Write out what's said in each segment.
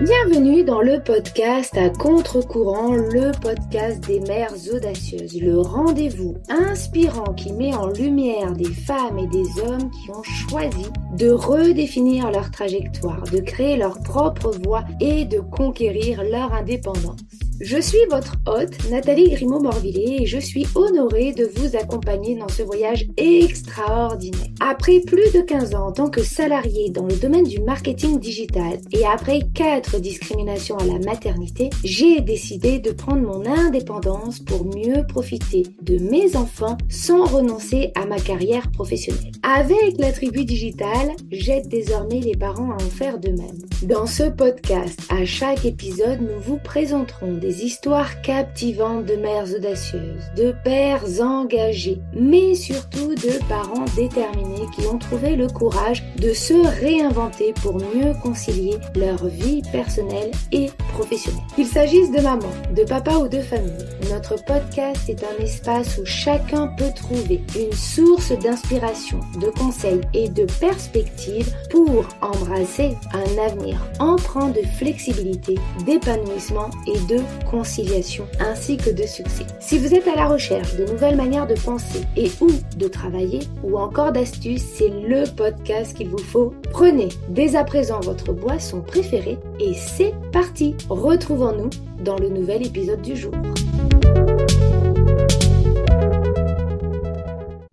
Bienvenue dans le podcast à contre-courant, le podcast des mères audacieuses, le rendez-vous inspirant qui met en lumière des femmes et des hommes qui ont choisi de redéfinir leur trajectoire, de créer leur propre voie et de conquérir leur indépendance. Je suis votre hôte, Nathalie Grimaud-Morvillet, et je suis honorée de vous accompagner dans ce voyage extraordinaire. Après plus de 15 ans en tant que salariée dans le domaine du marketing digital et après 4 discriminations à la maternité, j'ai décidé de prendre mon indépendance pour mieux profiter de mes enfants sans renoncer à ma carrière professionnelle. Avec la tribu digitale, j'aide désormais les parents à en faire de même. Dans ce podcast, à chaque épisode, nous vous présenterons des histoires captivantes de mères audacieuses, de pères engagés, mais surtout de parents déterminés qui ont trouvé le courage de se réinventer pour mieux concilier leur vie personnelle et professionnelle. Qu'il s'agisse de maman, de papa ou de famille, notre podcast est un espace où chacun peut trouver une source d'inspiration, de conseils et de perspectives pour embrasser un avenir empreint de flexibilité, d'épanouissement et de conciliation, ainsi que de succès. Si vous êtes à la recherche de nouvelles manières de penser et ou de travailler, ou encore d'astuces, c'est le podcast qu'il vous faut. Prenez dès à présent votre boisson préférée et c'est parti. Retrouvons-nous dans le nouvel épisode du jour.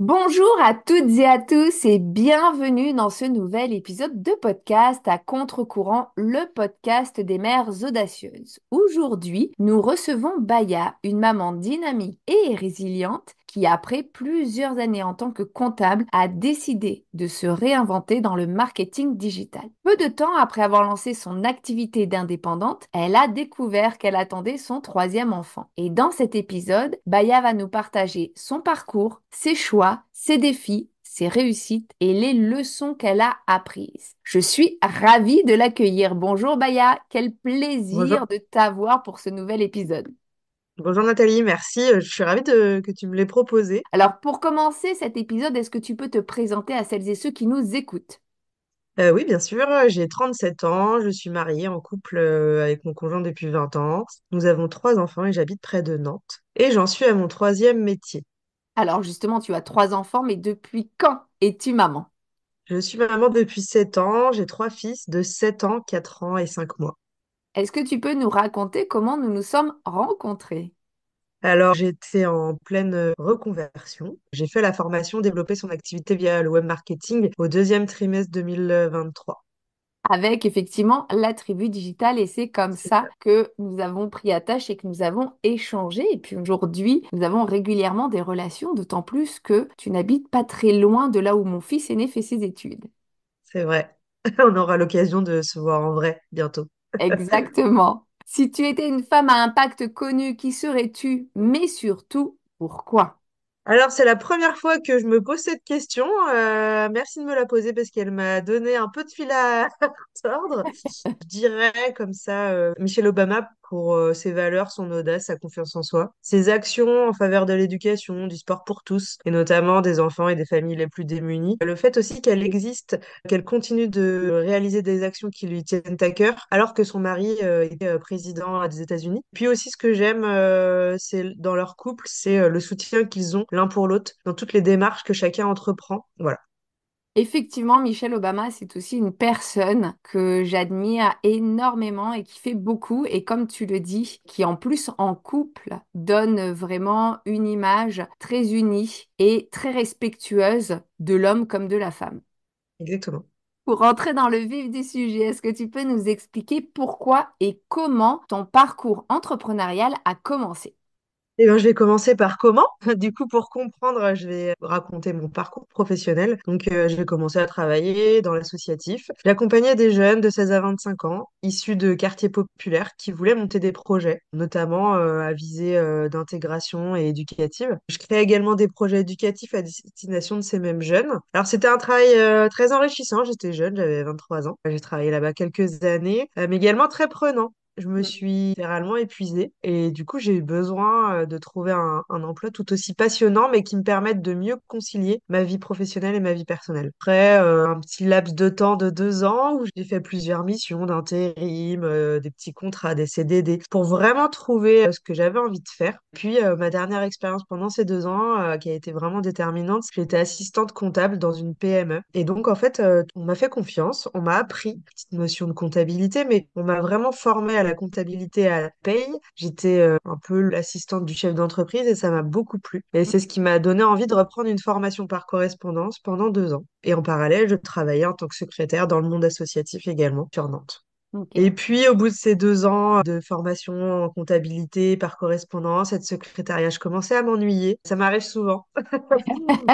Bonjour à toutes et à tous et bienvenue dans ce nouvel épisode de podcast à contre-courant, le podcast des mères audacieuses. Aujourd'hui, nous recevons Baya, une maman dynamique et résiliente qui, après plusieurs années en tant que comptable, a décidé de se réinventer dans le marketing digital. Peu de temps après avoir lancé son activité d'indépendante, elle a découvert qu'elle attendait son troisième enfant. Et dans cet épisode, Baya va nous partager son parcours, ses choix, ses défis, ses réussites et les leçons qu'elle a apprises. Je suis ravie de l'accueillir. Bonjour Baya, quel Bonjour. plaisir de t'avoir pour ce nouvel épisode. Bonjour Nathalie, merci. Je suis ravie que tu me l'aies proposé. Alors, pour commencer cet épisode, est-ce que tu peux te présenter à celles et ceux qui nous écoutent? Oui, bien sûr, j'ai 37 ans, je suis mariée en couple avec mon conjoint depuis 20 ans. Nous avons 3 enfants et j'habite près de Nantes. Et j'en suis à mon troisième métier. Alors, justement, tu as 3 enfants, mais depuis quand es-tu maman? Je suis maman depuis 7 ans, j'ai 3 fils de 7 ans, 4 ans et 5 mois. Est-ce que tu peux nous raconter comment nous nous sommes rencontrés? Alors, j'étais en pleine reconversion. J'ai fait la formation développer son activité via le web marketing au deuxième trimestre 2023. Avec effectivement la tribu digitale et c'est comme ça que nous avons pris attache et que nous avons échangé. Et puis aujourd'hui, nous avons régulièrement des relations, d'autant plus que tu n'habites pas très loin de là où mon fils aîné fait ses études. C'est vrai. On aura l'occasion de se voir en vrai bientôt. Exactement. Si tu étais une femme à impact connu, qui serais-tu? Mais surtout, pourquoi? Alors, c'est la première fois que je me pose cette question. Merci de me la poser parce qu'elle m'a donné un peu de fil à tordre. Je dirais comme ça Michelle Obama pour ses valeurs, son audace, sa confiance en soi, ses actions en faveur de l'éducation, du sport pour tous, et notamment des enfants et des familles les plus démunies. Le fait aussi qu'elle existe, qu'elle continue de réaliser des actions qui lui tiennent à cœur, alors que son mari était président des États-Unis. Puis aussi, ce que j'aime, c'est dans leur couple, c'est le soutien qu'ils ont l'un pour l'autre dans toutes les démarches que chacun entreprend. Voilà. Effectivement, Michelle Obama, c'est aussi une personne que j'admire énormément et qui fait beaucoup. Et comme tu le dis, qui en plus en couple donne vraiment une image très unie et très respectueuse de l'homme comme de la femme. Exactement. Pour rentrer dans le vif du sujet, est-ce que tu peux nous expliquer pourquoi et comment ton parcours entrepreneurial a commencé? Eh bien, je vais commencer par comment? Du coup, pour comprendre, je vais raconter mon parcours professionnel. Donc, j'ai commencé à travailler dans l'associatif. J'accompagnais des jeunes de 16 à 25 ans, issus de quartiers populaires, qui voulaient monter des projets, notamment à visée d'intégration et éducative. Je créais également des projets éducatifs à destination de ces mêmes jeunes. Alors, c'était un travail très enrichissant. J'étais jeune, j'avais 23 ans. J'ai travaillé là-bas quelques années, mais également très prenant. je me suis littéralement épuisée. Et du coup, j'ai eu besoin de trouver un emploi tout aussi passionnant, mais qui me permette de mieux concilier ma vie professionnelle et ma vie personnelle. Après, un petit laps de temps de 2 ans où j'ai fait plusieurs missions d'intérim, des petits contrats, des CDD, pour vraiment trouver ce que j'avais envie de faire. Puis, ma dernière expérience pendant ces 2 ans, qui a été vraiment déterminante, j'étais assistante comptable dans une PME. Et donc, en fait, on m'a fait confiance, on m'a appris une petite notion de comptabilité, mais on m'a vraiment formée à la comptabilité, à la paye. J'étais un peu l'assistante du chef d'entreprise et ça m'a beaucoup plu. Et c'est ce qui m'a donné envie de reprendre une formation par correspondance pendant 2 ans. Et en parallèle, je travaillais en tant que secrétaire dans le monde associatif également sur Nantes. Et Ok. puis, au bout de ces 2 ans de formation en comptabilité par correspondance et de secrétariat, je commençais à m'ennuyer. Ça m'arrive souvent.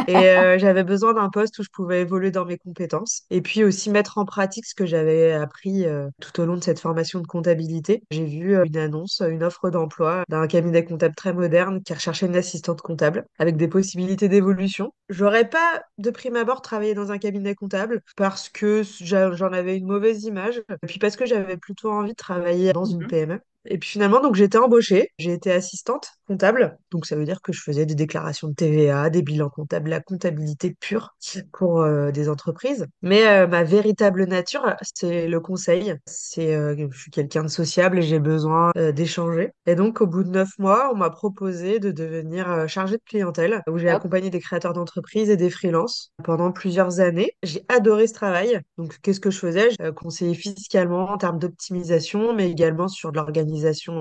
Et j'avais besoin d'un poste où je pouvais évoluer dans mes compétences et puis aussi mettre en pratique ce que j'avais appris tout au long de cette formation de comptabilité. J'ai vu une annonce, une offre d'emploi d'un cabinet comptable très moderne qui recherchait une assistante comptable avec des possibilités d'évolution. J'aurais pas de prime abord travaillé dans un cabinet comptable parce que j'en avais une mauvaise image et puis parce que j'avais plutôt envie de travailler dans une Mhm. PME. Et puis finalement, donc j'ai été embauchée, j'ai été assistante comptable. Donc ça veut dire que je faisais des déclarations de TVA, des bilans comptables, la comptabilité pure pour des entreprises. Mais ma véritable nature, c'est le conseil. Je suis quelqu'un de sociable et j'ai besoin d'échanger. Et donc au bout de 9 mois, on m'a proposé de devenir chargée de clientèle, où j'ai Top. accompagné des créateurs d'entreprises et des freelances pendant plusieurs années. J'ai adoré ce travail. Donc qu'est-ce que je faisais? Je conseillais fiscalement en termes d'optimisation, mais également sur de l'organisation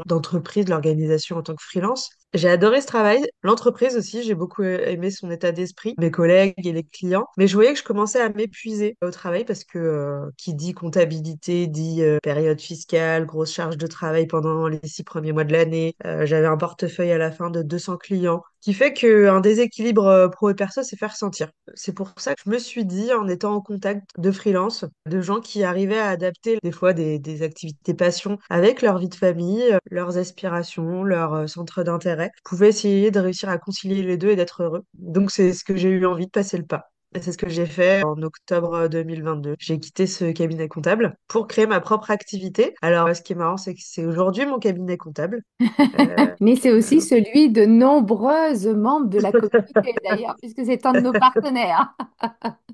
d'entreprise, de l'organisation en tant que freelance. J'ai adoré ce travail. L'entreprise aussi, j'ai beaucoup aimé son état d'esprit, mes collègues et les clients. Mais je voyais que je commençais à m'épuiser au travail parce que qui dit comptabilité dit période fiscale, grosse charge de travail pendant les 6 premiers mois de l'année. J'avais un portefeuille à la fin de 200 clients, qui fait qu'un déséquilibre pro et perso s'est fait ressentir. C'est pour ça que je me suis dit, en étant en contact de freelance, de gens qui arrivaient à adapter des fois des activités passion avec leur vie de famille, leurs aspirations, leurs centres d'intérêt, pouvaient essayer de réussir à concilier les deux et d'être heureux. Donc c'est ce que j'ai eu envie de passer le pas. Et c'est ce que j'ai fait en octobre 2022. J'ai quitté ce cabinet comptable pour créer ma propre activité. Alors, ce qui est marrant, c'est que c'est aujourd'hui mon cabinet comptable. Euh, Mais c'est aussi celui de nombreuses membres de la communauté, d'ailleurs, puisque c'est un de nos partenaires.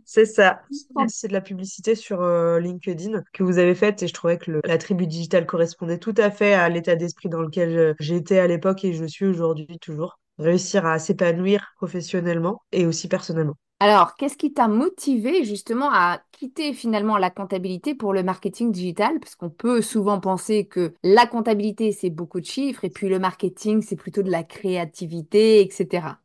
C'est ça. C'est de la publicité sur LinkedIn que vous avez faite et je trouvais que la tribu digitale correspondait tout à fait à l'état d'esprit dans lequel j'étais à l'époque et je suis aujourd'hui toujours. Réussir à s'épanouir professionnellement et aussi personnellement. Alors, qu'est-ce qui t'a motivé justement à quitter finalement la comptabilité pour le marketing digital? Parce qu'on peut souvent penser que la comptabilité, c'est beaucoup de chiffres et puis le marketing, c'est plutôt de la créativité, etc.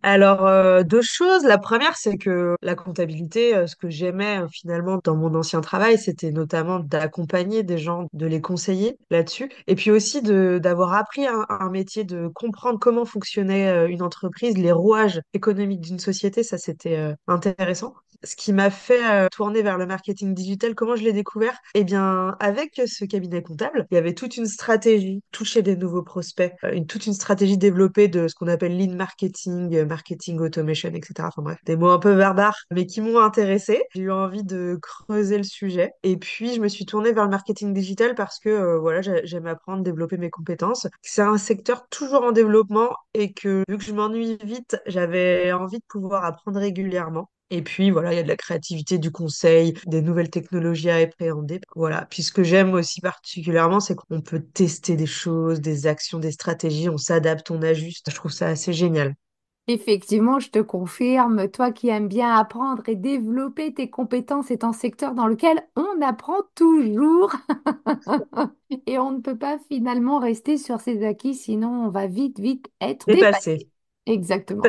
Alors, deux choses. La première, c'est que la comptabilité, ce que j'aimais finalement dans mon ancien travail, c'était notamment d'accompagner des gens, de les conseiller là-dessus. Et puis aussi d'avoir appris un métier, de comprendre comment fonctionnait une entreprise, les rouages économiques d'une société. Ça, c'était intéressant. Ce qui m'a fait tourner vers le marketing digital, comment je l'ai découvert? Eh bien, avec ce cabinet comptable, il y avait toute une stratégie, toucher des nouveaux prospects, toute une stratégie développée de ce qu'on appelle lean marketing, marketing automation, etc. Enfin bref, des mots un peu barbares, mais qui m'ont intéressée. J'ai eu envie de creuser le sujet. Et puis, je me suis tournée vers le marketing digital parce que voilà, j'aime apprendre, développer mes compétences. C'est un secteur toujours en développement et que vu que je m'ennuie vite, j'avais envie de pouvoir apprendre régulièrement. Et puis voilà, il y a de la créativité, du conseil, des nouvelles technologies à appréhender. Voilà. Puis ce que j'aime aussi particulièrement, c'est qu'on peut tester des choses, des actions, des stratégies, on s'adapte, on ajuste. Je trouve ça assez génial. Effectivement, je te confirme, toi qui aimes bien apprendre et développer tes compétences est un secteur dans lequel on apprend toujours et on ne peut pas finalement rester sur ses acquis, sinon on va vite, vite être Dépassé. dépassé. Exactement.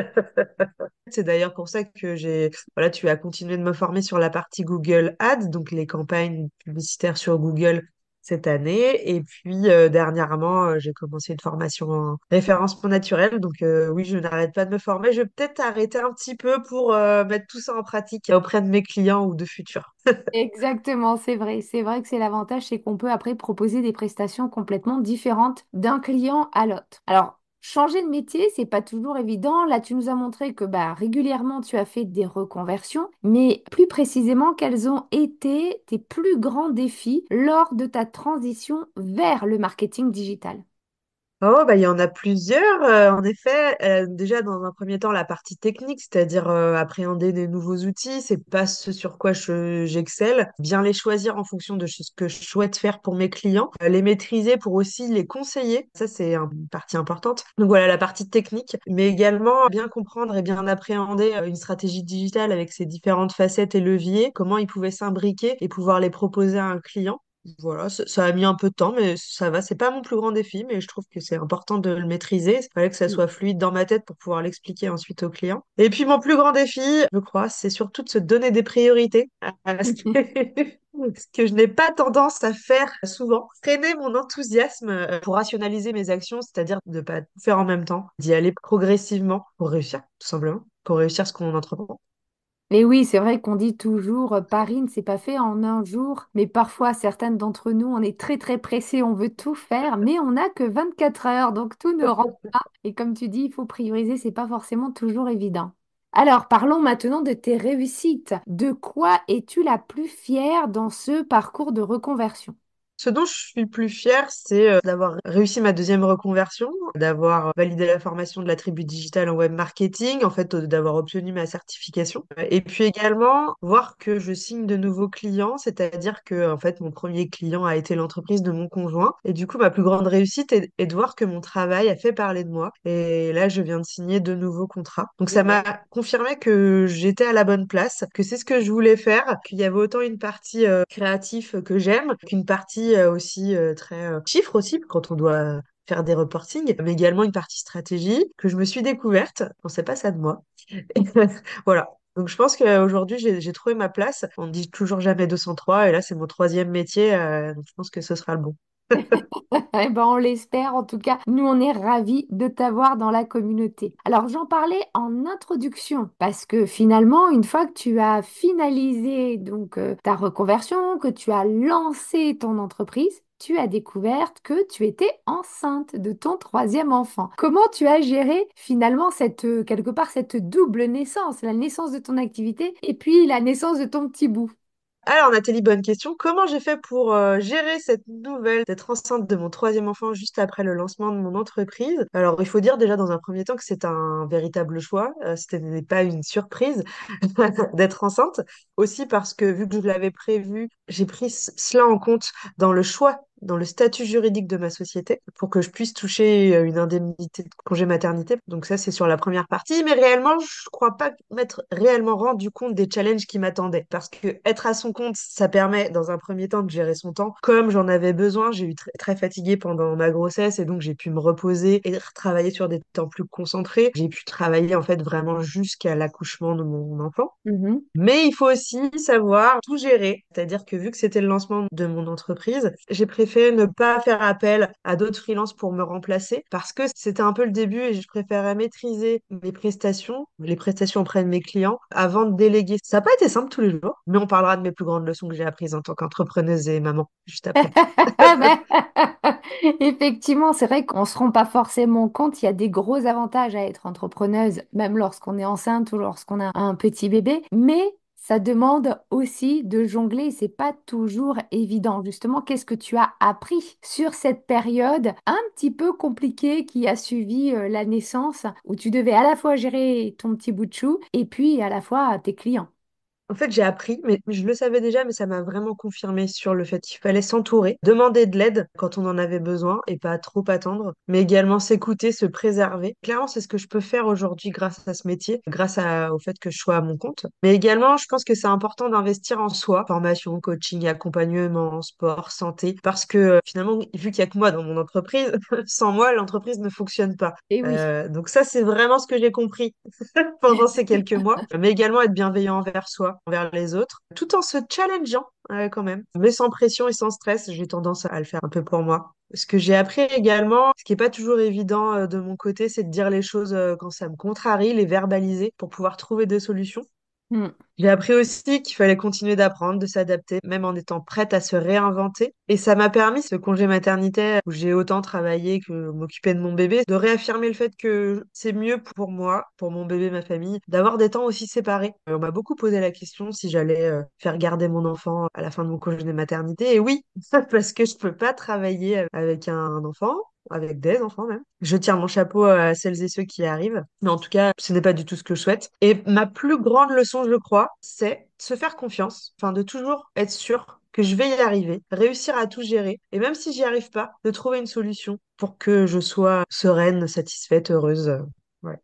C'est d'ailleurs pour ça que voilà, tu as continué de me former sur la partie Google Ads, donc les campagnes publicitaires sur Google cette année. Et puis, dernièrement, j'ai commencé une formation en référencement naturel. Donc, oui, je n'arrête pas de me former. Je vais peut-être arrêter un petit peu pour mettre tout ça en pratique auprès de mes clients ou de futurs. Exactement, c'est vrai. C'est vrai que c'est l'avantage, c'est qu'on peut après proposer des prestations complètement différentes d'un client à l'autre. Alors, Changer de métier, c'est pas toujours évident. Là, tu nous as montré que bah, régulièrement, tu as fait des reconversions, mais plus précisément, quels ont été tes plus grands défis lors de ta transition vers le marketing digital? Oh, bah, il y en a plusieurs. En effet, déjà dans un premier temps, la partie technique, c'est-à-dire appréhender des nouveaux outils, c'est pas ce sur quoi j'excelle. Bien les choisir en fonction de ce que je souhaite faire pour mes clients, les maîtriser pour aussi les conseiller. Ça, c'est une partie importante. Donc voilà, la partie technique, mais également bien comprendre et bien appréhender une stratégie digitale avec ses différentes facettes et leviers, comment ils pouvaient s'imbriquer et pouvoir les proposer à un client. Voilà, ça a mis un peu de temps, mais ça va. C'est pas mon plus grand défi, mais je trouve que c'est important de le maîtriser. Il fallait que ça soit fluide dans ma tête pour pouvoir l'expliquer ensuite au client. Et puis mon plus grand défi, je crois, c'est surtout de se donner des priorités. Ce que je n'ai pas tendance à faire souvent, freiner mon enthousiasme pour rationaliser mes actions, c'est-à-dire de pas tout faire en même temps, d'y aller progressivement pour réussir, tout simplement, pour réussir ce qu'on entreprend. Mais oui, c'est vrai qu'on dit toujours, Paris ne s'est pas fait en un jour, mais parfois, certaines d'entre nous, on est très très pressés, on veut tout faire, mais on n'a que 24 heures, donc tout ne rentre pas. Et comme tu dis, il faut prioriser, c'est pas forcément toujours évident. Alors, parlons maintenant de tes réussites. De quoi es-tu la plus fière dans ce parcours de reconversion? Ce dont je suis le plus fière, c'est d'avoir réussi ma deuxième reconversion, d'avoir validé la formation de la tribu digitale en web marketing, en fait, d'avoir obtenu ma certification. Et puis également, voir que je signe de nouveaux clients, c'est-à-dire que, en fait, mon premier client a été l'entreprise de mon conjoint. Et du coup, ma plus grande réussite est de voir que mon travail a fait parler de moi. Et là, je viens de signer de nouveaux contrats. Donc, ça m'a confirmé que j'étais à la bonne place, que c'est ce que je voulais faire, qu'il y avait autant une partie créative que j'aime, qu'une partie aussi très chiffre aussi, quand on doit faire des reportings, mais également une partie stratégie que je me suis découverte. On sait pas ça de moi. Voilà. Donc je pense qu'aujourd'hui, j'ai trouvé ma place. On ne dit toujours jamais 203, et là, c'est mon troisième métier, donc je pense que ce sera le bon. Eh ben, on l'espère. En tout cas, nous, on est ravis de t'avoir dans la communauté. Alors, j'en parlais en introduction parce que finalement, une fois que tu as finalisé donc ta reconversion, que tu as lancé ton entreprise, tu as découvert que tu étais enceinte de ton troisième enfant. Comment tu as géré finalement cette, quelque part, cette double naissance, la naissance de ton activité et puis la naissance de ton petit bout? Alors, Nathalie, bonne question. Comment j'ai fait pour gérer cette nouvelle d'être enceinte de mon troisième enfant juste après le lancement de mon entreprise? Alors, il faut dire déjà dans un premier temps que c'est un véritable choix. Ce n'est pas une surprise d'être enceinte. Aussi parce que vu que je l'avais prévu, j'ai pris cela en compte dans le choix, dans le statut juridique de ma société pour que je puisse toucher une indemnité de congé maternité. Donc ça, c'est sur la première partie. Mais réellement, je crois pas m'être réellement rendu compte des challenges qui m'attendaient. Parce que être à son compte, ça permet dans un premier temps de gérer son temps. Comme j'en avais besoin, j'ai eu très fatiguée pendant ma grossesse et donc j'ai pu me reposer et travailler sur des temps plus concentrés. J'ai pu travailler en fait vraiment jusqu'à l'accouchement de mon enfant. Mhm. Mais il faut aussi savoir tout gérer. C'est-à-dire que vu que c'était le lancement de mon entreprise, j'ai préféré ne pas faire appel à d'autres freelances pour me remplacer parce que c'était un peu le début et je préférais maîtriser mes prestations, les prestations auprès de mes clients avant de déléguer. Ça n'a pas été simple tous les jours, mais on parlera de mes plus grandes leçons que j'ai apprises en tant qu'entrepreneuse et maman juste après. Ben, effectivement, c'est vrai qu'on ne se rend pas forcément compte. Il y a des gros avantages à être entrepreneuse, même lorsqu'on est enceinte ou lorsqu'on a un petit bébé. Mais ça demande aussi de jongler et c'est pas toujours évident. Justement, qu'est-ce que tu as appris sur cette période un petit peu compliquée qui a suivi la naissance, où tu devais à la fois gérer ton petit bout de chou et puis à la fois tes clients? En fait, j'ai appris, mais je le savais déjà, mais ça m'a vraiment confirmé sur le fait qu'il fallait s'entourer, demander de l'aide quand on en avait besoin et pas trop attendre, mais également s'écouter, se préserver. Clairement, c'est ce que je peux faire aujourd'hui grâce à ce métier, au fait que je sois à mon compte. Mais également, je pense que c'est important d'investir en soi, formation, coaching, accompagnement, sport, santé, parce que finalement, vu qu'il y a que moi dans mon entreprise, sans moi, l'entreprise ne fonctionne pas. Et oui. Donc ça, c'est vraiment ce que j'ai compris pendant ces quelques mois, mais également être bienveillant envers soi, envers les autres, tout en se challengeant quand même, mais sans pression et sans stress. J'ai tendance à le faire un peu pour moi. Ce que j'ai appris également, ce qui est pas toujours évident de mon côté, c'est de dire les choses quand ça me contrarie, les verbaliser pour pouvoir trouver des solutions. Mm. J'ai appris aussi qu'il fallait continuer d'apprendre, de s'adapter, même en étant prête à se réinventer. Et ça m'a permis, ce congé maternité où j'ai autant travaillé que m'occuper de mon bébé, de réaffirmer le fait que c'est mieux pour moi, pour mon bébé, ma famille, d'avoir des temps aussi séparés. On m'a beaucoup posé la question si j'allais faire garder mon enfant à la fin de mon congé de maternité. Et oui, parce que je peux pas travailler avec un enfant, avec des enfants même. Je tire mon chapeau à celles et ceux qui y arrivent. Mais en tout cas, ce n'est pas du tout ce que je souhaite. Et ma plus grande leçon, je crois, c'est se faire confiance, enfin de toujours être sûr que je vais y arriver, réussir à tout gérer. Et même si j'y arrive pas, de trouver une solution pour que je sois sereine, satisfaite, heureuse. Ouais.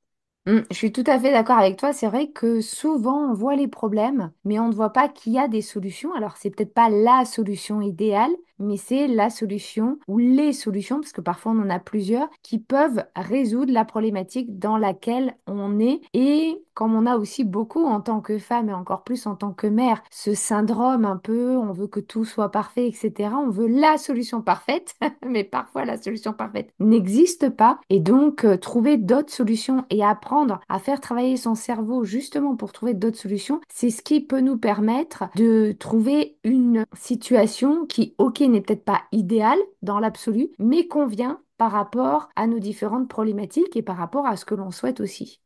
Je suis tout à fait d'accord avec toi. C'est vrai que souvent on voit les problèmes, mais on ne voit pas qu'il y a des solutions. Alors, c'est peut-être pas la solution idéale, mais c'est la solution ou les solutions, parce que parfois on en a plusieurs, qui peuvent résoudre la problématique dans laquelle on est. Et comme on a aussi beaucoup en tant que femme et encore plus en tant que mère, ce syndrome un peu, on veut que tout soit parfait, etc. On veut la solution parfaite, mais parfois la solution parfaite n'existe pas. Et donc, trouver d'autres solutions et apprendre à faire travailler son cerveau justement pour trouver d'autres solutions, c'est ce qui peut nous permettre de trouver une situation qui, ok, n'est peut-être pas idéale dans l'absolu, mais convient par rapport à nos différentes problématiques et par rapport à ce que l'on souhaite aussi.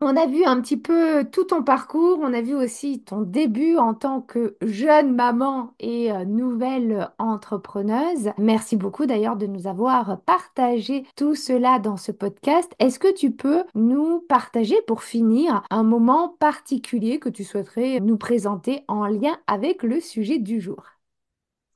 On a vu un petit peu tout ton parcours, on a vu aussi ton début en tant que jeune maman et nouvelle entrepreneuse. Merci beaucoup d'ailleurs de nous avoir partagé tout cela dans ce podcast. Est-ce que tu peux nous partager pour finir un moment particulier que tu souhaiterais nous présenter en lien avec le sujet du jour?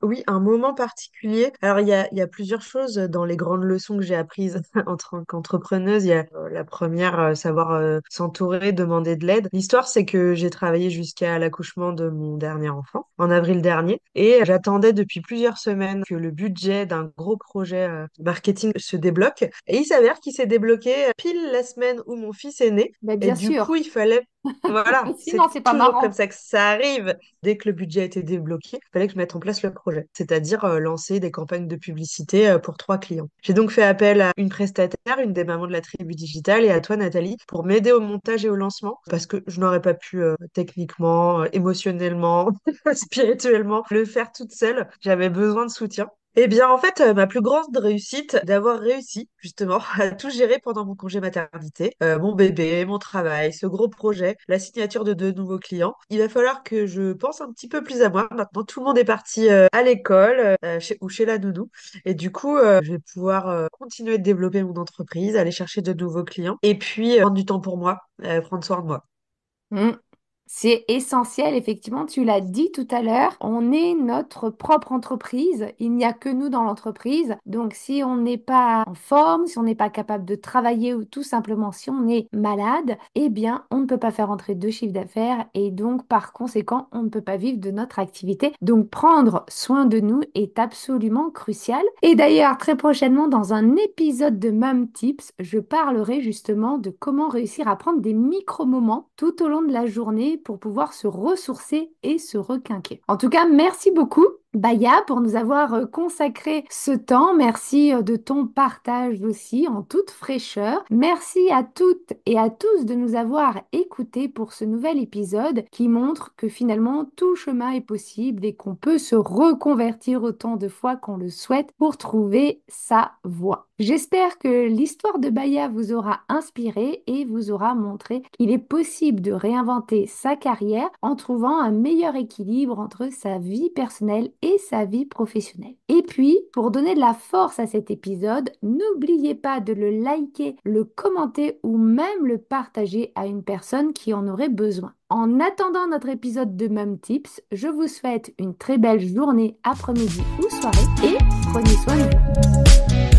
Oui, un moment particulier. Alors, il y a plusieurs choses dans les grandes leçons que j'ai apprises en tant qu'entrepreneuse. Il y a la première, savoir s'entourer, demander de l'aide. L'histoire, c'est que j'ai travaillé jusqu'à l'accouchement de mon dernier enfant en avril dernier et j'attendais depuis plusieurs semaines que le budget d'un gros projet marketing se débloque. Et il s'avère qu'il s'est débloqué pile la semaine où mon fils est né. Ben, Et bien du coup, sûr. il fallait... Voilà, Sinon, c'est c'est pas toujours comme marrant. ça que ça arrive. Dès que le budget a été débloqué, il fallait que je mette en place le projet, c'est-à-dire lancer des campagnes de publicité pour 3 clients. J'ai donc fait appel à une prestataire, une des mamans de la tribu digitale, et à toi, Nathalie, pour m'aider au montage et au lancement, parce que je n'aurais pas pu techniquement, émotionnellement, spirituellement le faire toute seule. J'avais besoin de soutien. Eh bien, en fait, ma plus grande réussite, d'avoir réussi justement à tout gérer pendant mon congé maternité, mon bébé, mon travail, ce gros projet, la signature de 2 nouveaux clients. Il va falloir que je pense un petit peu plus à moi. Maintenant, tout le monde est parti à l'école ou chez la nounou. Et du coup, je vais pouvoir continuer de développer mon entreprise, aller chercher de nouveaux clients et puis prendre du temps pour moi, prendre soin de moi. Mm. C'est essentiel, effectivement, tu l'as dit tout à l'heure, on est notre propre entreprise, il n'y a que nous dans l'entreprise, donc si on n'est pas en forme, si on n'est pas capable de travailler ou tout simplement si on est malade, eh bien on ne peut pas faire entrer de chiffre d'affaires et donc par conséquent on ne peut pas vivre de notre activité. Donc prendre soin de nous est absolument crucial. Et d'ailleurs très prochainement dans un épisode de Mom Tips, je parlerai justement de comment réussir à prendre des micro-moments tout au long de la journée pour pouvoir se ressourcer et se requinquer. En tout cas, merci beaucoup, Baya, pour nous avoir consacré ce temps. Merci de ton partage aussi en toute fraîcheur. Merci à toutes et à tous de nous avoir écoutés pour ce nouvel épisode qui montre que finalement tout chemin est possible et qu'on peut se reconvertir autant de fois qu'on le souhaite pour trouver sa voie. J'espère que l'histoire de Baya vous aura inspiré et vous aura montré qu'il est possible de réinventer sa carrière en trouvant un meilleur équilibre entre sa vie personnelle et sa vie professionnelle. Et puis, pour donner de la force à cet épisode, n'oubliez pas de le liker, le commenter ou même le partager à une personne qui en aurait besoin. En attendant notre épisode de Mum Tips, je vous souhaite une très belle journée, après-midi ou soirée et prenez soin de vous.